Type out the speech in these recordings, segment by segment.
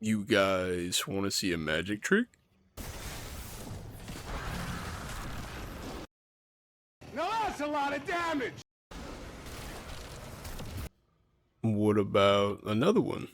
You guys want to see a magic trick? Now that's a lot of damage! What about another one?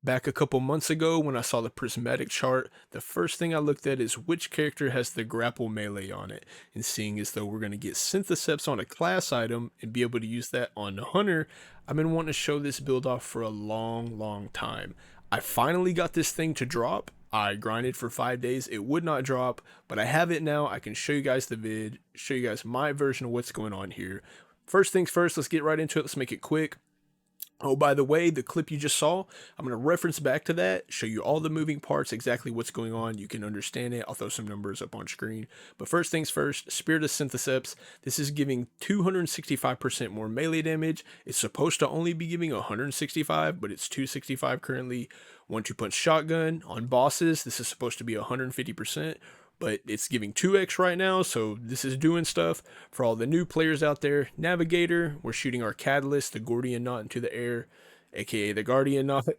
Back a couple months ago when I saw the Prismatic chart, the first thing I looked at is which character has the grapple melee on it, and seeing as though we're going to get syntheseps on a class item and be able to use that on the hunter, I've been wanting to show this build off for a long time. I finally got this thing to drop. I grinded for 5 days, it would not drop, but I have it now. I can show you guys the vid, show you guys my version of what's going on here. First things first, let's get right into it, let's make it quick. Oh, by the way, the clip you just saw, I'm going to reference back to that, show you all the moving parts, exactly what's going on. You can understand it. I'll throw some numbers up on screen. But first things first, Spirit of Syntheseps. This is giving 265% more melee damage. It's supposed to only be giving 165, but it's 265 currently. 1-2 punch shotgun. On bosses, this is supposed to be 150%. But it's giving 2x right now, so this is doing stuff. For all the new players out there, Navigator, we're shooting our Catalyst, the Gordian Knot, into the air, aka the Guardian Knot,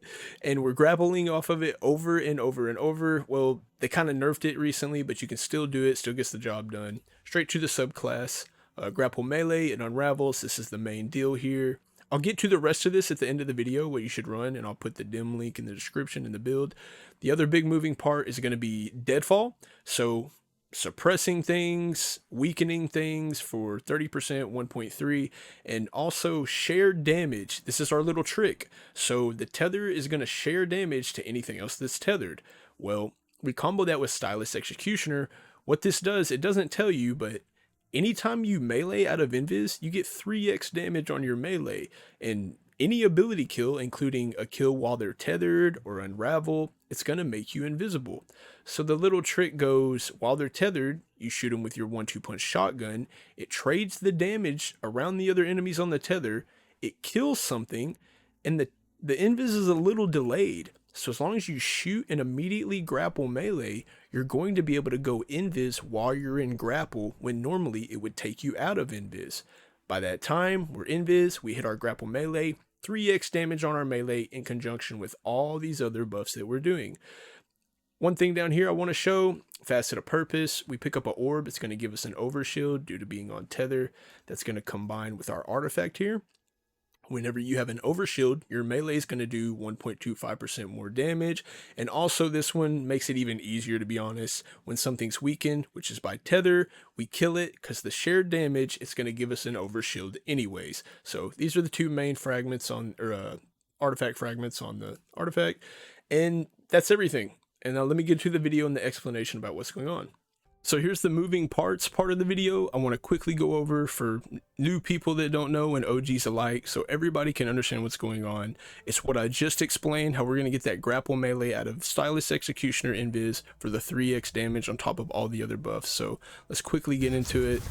and we're grappling off of it over and over. Well, they kind of nerfed it recently, but you can still do it, still gets the job done. Straight to the subclass, grapple melee, it unravels. This is the main deal here. I'll get to the rest of this at the end of the video, what you should run, and I'll put the dim link in the description in the build. The other big moving part is going to be deadfall. So suppressing things, weakening things for 30%, 1.3, and also shared damage. This is our little trick. So the tether is going to share damage to anything else that's tethered. Well, we combo that with Stylus Executioner. What this does, it doesn't tell you, but anytime you melee out of invis, you get 3x damage on your melee, and any ability kill, including a kill while they're tethered or unravel, it's going to make you invisible. So the little trick goes, while they're tethered, you shoot them with your 1-2 punch shotgun, it trades the damage around the other enemies on the tether, it kills something, and the invis is a little delayed. So as long as you shoot and immediately grapple melee, you're going to be able to go invis while you're in grapple, when normally it would take you out of invis. By that time, we're invis, we hit our grapple melee, 3x damage on our melee in conjunction with all these other buffs that we're doing. One thing down here I want to show, Facet of Purpose, we pick up an orb, it's going to give us an overshield due to being on tether. That's going to combine with our artifact here. Whenever you have an overshield, your melee is going to do 1.25% more damage. And also this one makes it even easier, to be honest. When something's weakened, which is by tether, we kill it because the shared damage, it's going to give us an overshield anyways. So these are the two main fragments on, or artifact fragments on the artifact. And that's everything. And now let me get to the video and the explanation about what's going on. So here's the moving parts part of the video. I want to quickly go over for new people that don't know and OGs alike, so everybody can understand what's going on. It's what I just explained, how we're going to get that grapple melee out of Stylus Executioner Invis for the 3x damage on top of all the other buffs. So let's quickly get into it.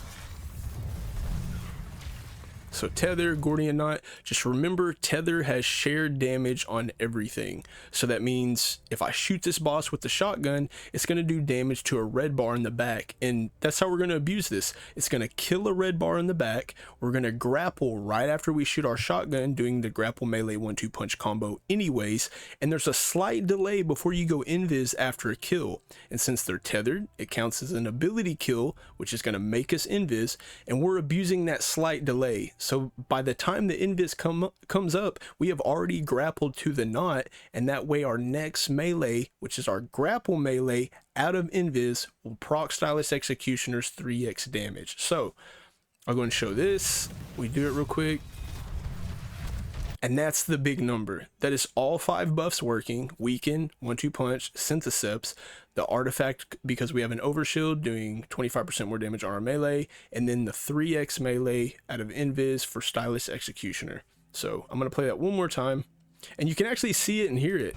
So tether, Gordian Knot, just remember tether has shared damage on everything. So that means if I shoot this boss with the shotgun, it's going to do damage to a red bar in the back. And that's how we're going to abuse this. It's going to kill a red bar in the back. We're going to grapple right after we shoot our shotgun, doing the grapple melee 1-2 punch combo anyways. And there's a slight delay before you go invis after a kill. And since they're tethered, it counts as an ability kill, which is going to make us invis. And we're abusing that slight delay. So by the time the invis comes up, we have already grappled to the knot, and that way our next melee, which is our grapple melee out of invis, will proc Stylus Executioner's 3x damage. So I'll go and show this. We do it real quick. And that's the big number. That is all 5 buffs working: weaken, 1-2 punch, syntheseps, the artifact because we have an overshield doing 25% more damage on our melee, and then the 3x melee out of invis for stylish executioner. So I'm going to play that one more time, and you can actually see it and hear it.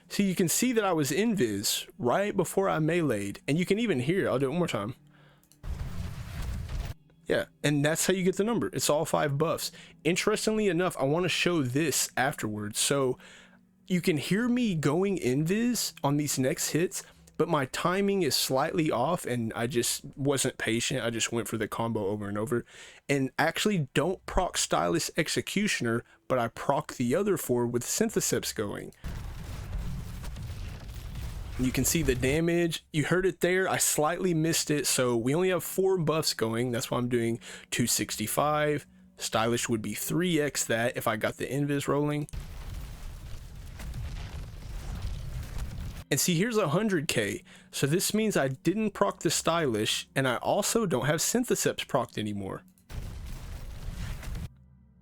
See, you can see that I was invis right before I meleeed, and you can even hear it. I'll do it one more time. Yeah, and that's how you get the number. It's all 5 buffs. Interestingly enough, I want to show this afterwards. So you can hear me going invis on these next hits, but my timing is slightly off, and I just wasn't patient. I just went for the combo over and over. And actually don't proc stylish executioner, but I proc the other 4 with syntheseps going. You can see the damage. You heard it there. I slightly missed it. So we only have 4 buffs going. That's why I'm doing 265. Stylish would be 3x that if I got the invis rolling. And see, here's 100k. So this means I didn't proc the stylish, and I also don't have syntheseps procced anymore.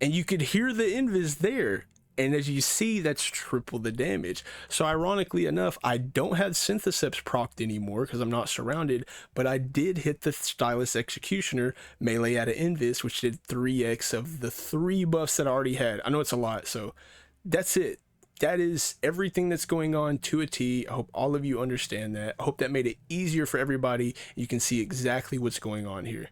And you could hear the invis there. And as you see, that's triple the damage. So ironically enough, I don't have syntheseps procced anymore because I'm not surrounded, but I did hit the stylish executioner melee out of invis, which did 3x of the 3 buffs that I already had. I know it's a lot, so that's it. That is everything that's going on to a T. I hope all of you understand that. I hope that made it easier for everybody. You can see exactly what's going on here.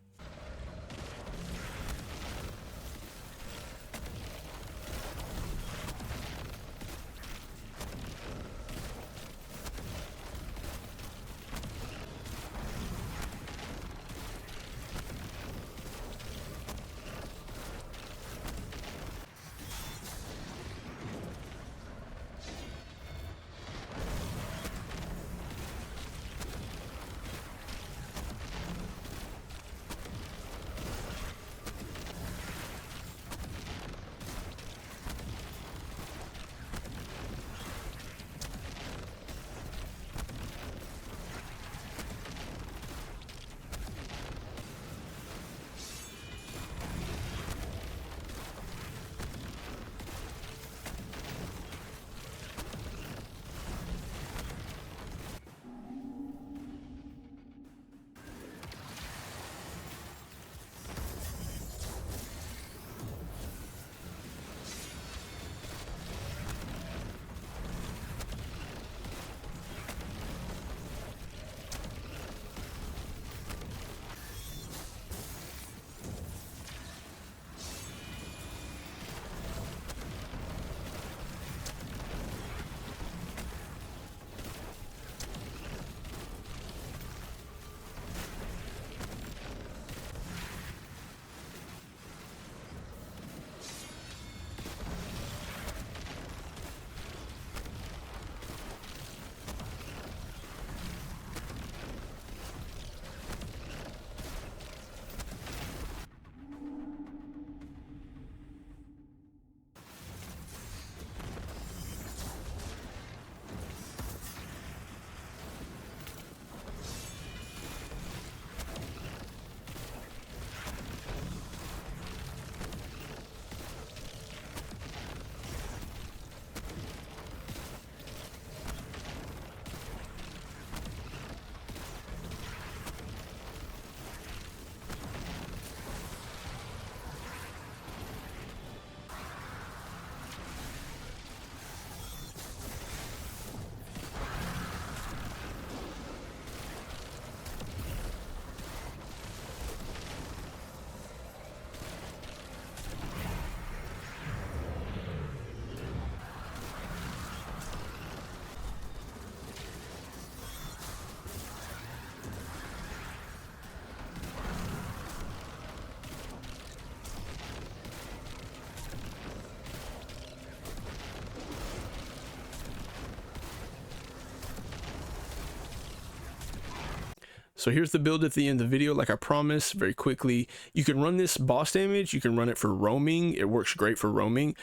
So here's the build at the end of the video, like I promised, very quickly. You can run this boss damage, you can run it for roaming, it works great for roaming.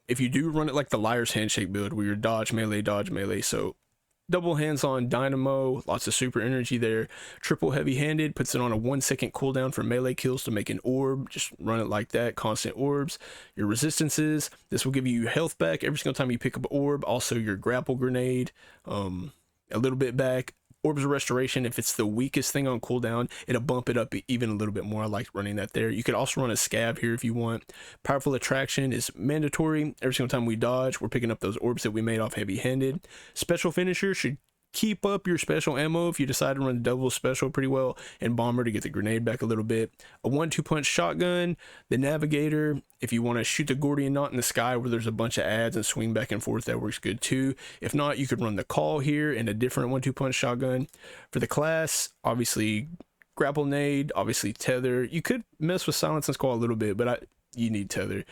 If you do run it like the Liar's Handshake build, where you're dodge, melee, so double hands on dynamo, lots of super energy there. Triple heavy handed puts it on a 1 second cooldown for melee kills to make an orb. Just run it like that, constant orbs. Your resistances, this will give you health back every single time you pick up an orb. Also your grapple grenade, a little bit back. Orbs of Restoration, if it's the weakest thing on cooldown, it'll bump it up even a little bit more. I like running that there. You could also run a scab here if you want. Powerful Attraction is mandatory. Every single time we dodge, we're picking up those orbs that we made off heavy-handed. Special Finisher should keep up your special ammo if you decide to run double special pretty well, and Bomber to get the grenade back a little bit. A 1-2 punch shotgun, the Navigator, if you want to shoot the Gordian knot in the sky where there's a bunch of ads and swing back and forth, that works good too. If not, you could run the Call here and a different 1-2 punch shotgun. For the class, obviously grapple nade, obviously tether. You could mess with silence and squall a little bit, but you need tether.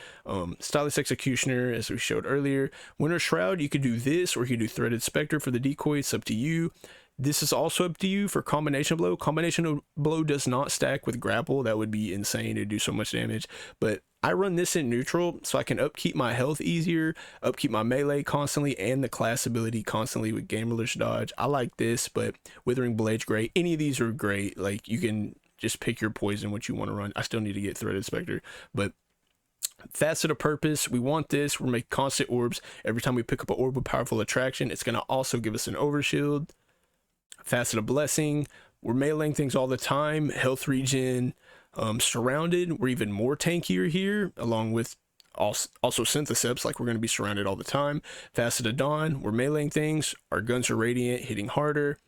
Stylus Executioner, as we showed earlier. Winter Shroud, you could do this, or you could do Threaded Spectre for the decoy. It's up to you. This is also up to you for Combination Blow. Combination Blow does not stack with grapple. That would be insane to do so much damage. But I run this in neutral so I can upkeep my health easier, upkeep my melee constantly, and the class ability constantly with Gamerless Dodge. I like this, but Withering Blade's great. Any of these are great. Like, you can just pick your poison, what you want to run. I still need to get Threaded Spectre, but Facet of Purpose, we want this. We're making constant orbs. Every time we pick up an orb with Powerful Attraction, it's going to also give us an overshield. Facet of Blessing, we're meleeing things all the time. Health regen. Surrounded, we're even more tankier here, along with also Syntheseps, like we're going to be surrounded all the time. Facet of Dawn, we're meleeing things. Our guns are radiant, hitting harder.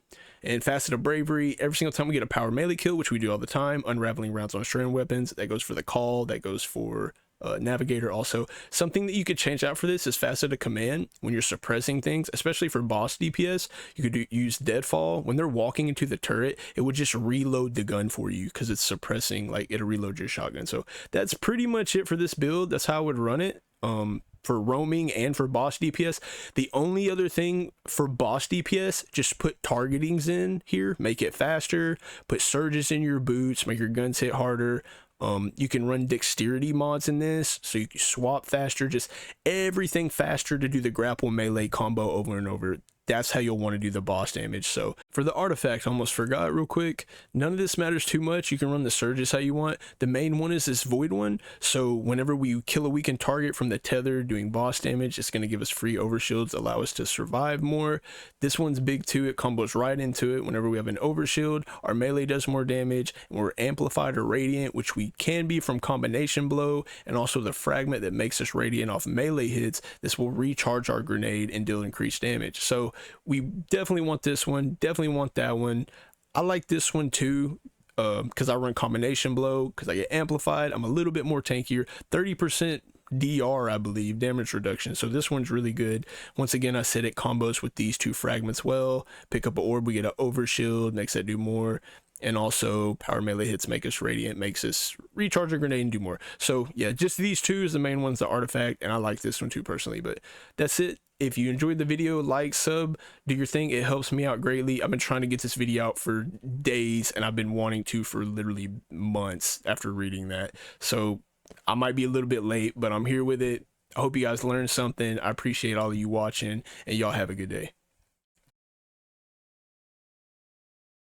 And Facet of Bravery, every single time we get a power melee kill, which we do all the time, unraveling rounds on strand weapons. That goes for the Call, that goes for Navigator also. Something that you could change out for this is Facet of Command. When you're suppressing things, especially for boss DPS, you could use Deadfall. When they're walking into the turret, it would just reload the gun for you because it's suppressing, like it'll reload your shotgun. So that's pretty much it for this build. That's how I would run it. For roaming and for boss DPS. The only other thing for boss DPS, just put targetings in here, make it faster, put surges in your boots, make your guns hit harder. You can run dexterity mods in this, so you can swap faster, just everything faster to do the grapple melee combo over and over. That's how you'll want to do the boss damage. So for the artifact, I almost forgot real quick. None of this matters too much. You can run the surges how you want. The main one is this void one. So whenever we kill a weakened target from the tether doing boss damage, it's going to give us free overshields, allow us to survive more. This one's big too. It combos right into it. Whenever we have an overshield, our melee does more damage, and we're amplified or radiant, which we can be from combination blow, and also the fragment that makes us radiant off melee hits. This will recharge our grenade and deal increased damage. So we definitely want this one, definitely want that one. I like this one too, because I run combination blow, because I get amplified. I'm a little bit more tankier, 30% DR, I believe, damage reduction. So this one's really good. Once again, I said it combos with these two fragments well. Pick up an orb, we get an overshield, makes that do more. And also power melee hits make us radiant, makes us recharge a grenade and do more. So yeah, just these two is the main ones, the artifact, and I like this one too personally. But that's it. If you enjoyed the video, like, sub, do your thing. It helps me out greatly. I've been trying to get this video out for days, and I've been wanting to for literally months after reading that. So I might be a little bit late, but I'm here with it. I hope you guys learned something. I appreciate all of you watching, and y'all have a good day.